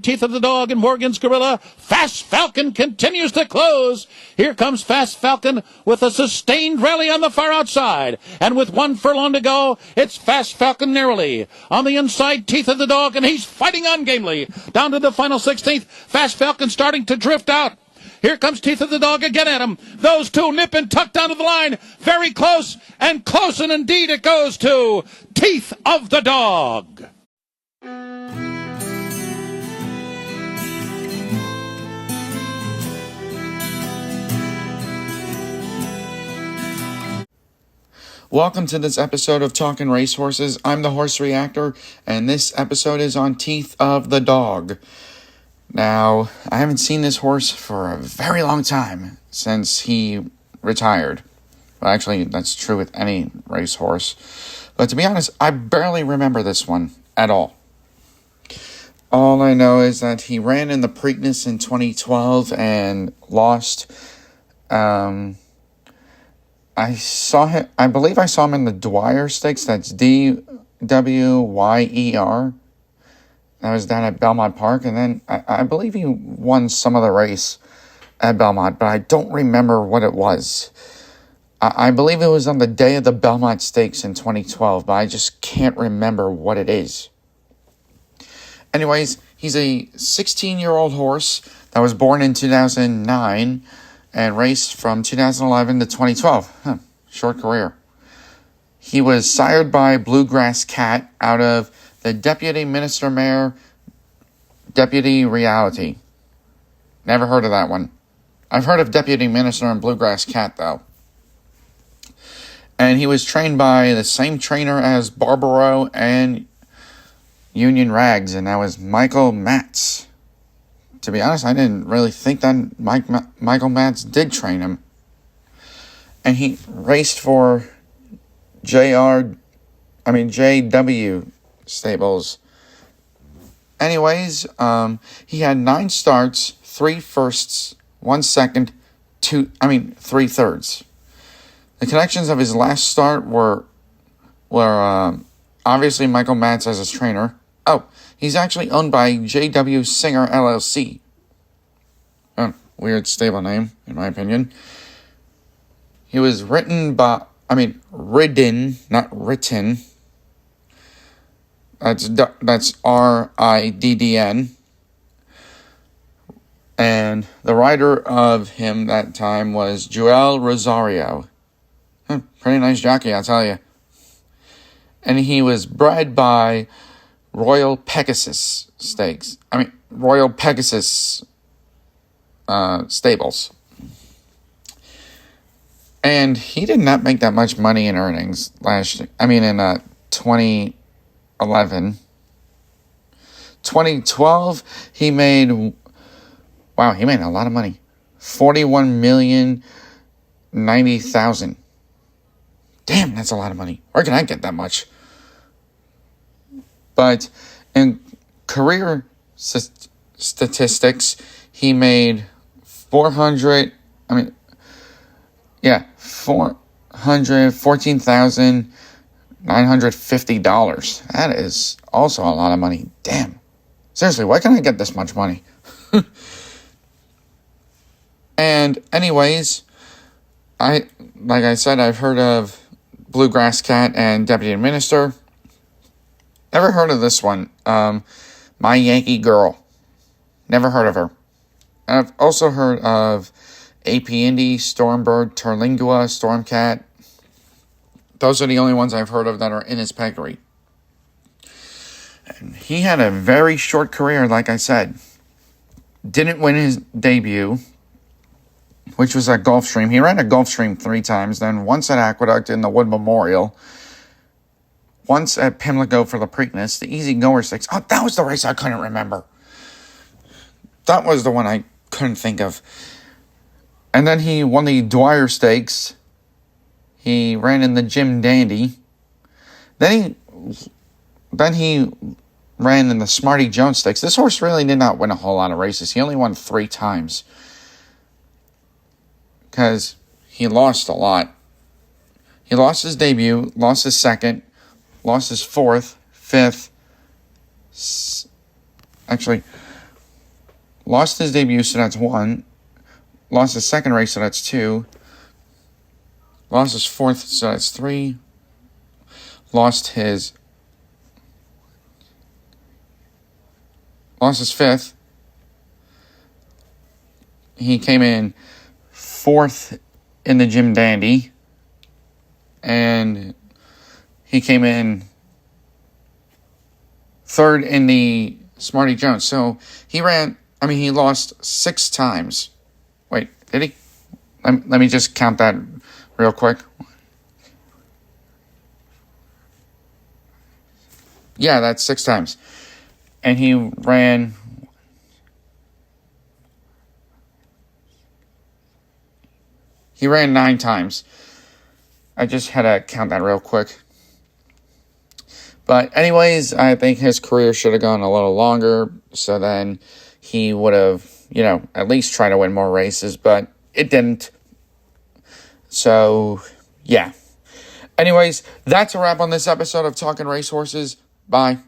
Teeth of the Dog and Morgan's Gorilla. Fast Falcon continues to close. Here comes Fast Falcon with a sustained rally on the far outside. And with 1 furlong to go, it's Fast Falcon narrowly. On the inside, Teeth of the Dog, and he's fighting ungamely. Down to the final 16th. Fast Falcon starting to drift out. Here comes Teeth of the Dog again at him. Those two nip and tuck down to the line. Very close, and close, and indeed it goes to Teeth of the Dog. Welcome to this episode of Talking Racehorses. I'm the Horse Reactor, and this episode is on Teeth of the Dog. Now, I haven't seen this horse for a very long time, since he retired. Well, actually, that's true with any racehorse. But to be honest, I barely remember this one at all. All I know is that he ran in the Preakness in 2012 and lost. I believe I saw him in the Dwyer Stakes. That's Dwyer. That was down at Belmont Park, and then I believe he won some other race at Belmont, but I don't remember what it was. I believe it was on the day of the Belmont Stakes in 2012, but I just can't remember what it is. Anyways, he's a 16-year-old horse that was born in 2009 and raced from 2011 to 2012. Short career. He was sired by Bluegrass Cat out of the Deputy Minister Mare Deputy Reality. Never heard of that one. I've heard of Deputy Minister and Bluegrass Cat, though. And he was trained by the same trainer as Barbaro and Union Rags, and that was Michael Matz. To be honest, I didn't really think that Michael Matz did train him. And he raced for JW Stables. Anyways, he had 9 starts, 3 firsts, 1 second, 3 thirds. The connections of his last start were obviously Michael Matz as his trainer. Oh, he's actually owned by JW Singer LLC. Weird stable name, in my opinion. He was ridden, not written. That's RIDDN. And the rider of him that time was Joel Rosario. Pretty nice jockey, I'll tell you. And he was bred by Royal Pegasus Stables. And he did not make that much money in earnings in 2011. 2012, he made a lot of money. $41,090,000. Damn, that's a lot of money. Where can I get that much? But in career statistics, he made $414,950. That is also a lot of money. Damn. Seriously, why can't I get this much money? And anyways, I've heard of Bluegrass Cat and Deputy Minister. Never heard of this one. My Yankee Girl. Never heard of her. And I've also heard of AP Indy, Stormbird, Terlingua, Stormcat. Those are the only ones I've heard of that are in his pedigree. And he had a very short career, like I said. Didn't win his debut, which was at Gulfstream. He ran at Gulfstream 3 times, then once at Aqueduct in the Wood Memorial, once at Pimlico for the Preakness, the Easy Goer Stakes. Oh, that was the race I couldn't remember. That was the one I couldn't think of. And then he won the Dwyer Stakes. He ran in the Jim Dandy. Then he ran in the Smarty Jones Stakes. This horse really did not win a whole lot of races. He only won 3 times. Because he lost a lot. He lost his debut, lost his second, lost his 4th, 5th. Actually, Lost his debut, so that's 1. Lost his second race, so that's 2. Lost his 4th, so that's 3. Lost his 5th. He came in 4th in the Jim Dandy. And he came in 3rd in the Smarty Jones. So he lost 6 times. Wait, did he? Let me just count that real quick. Yeah, that's 6 times. And he ran 9 times. I just had to count that real quick. But anyways, I think his career should have gone a little longer. So then he would have, at least tried to win more races. But it didn't. So, yeah. Anyways, that's a wrap on this episode of Talking Racehorses. Bye.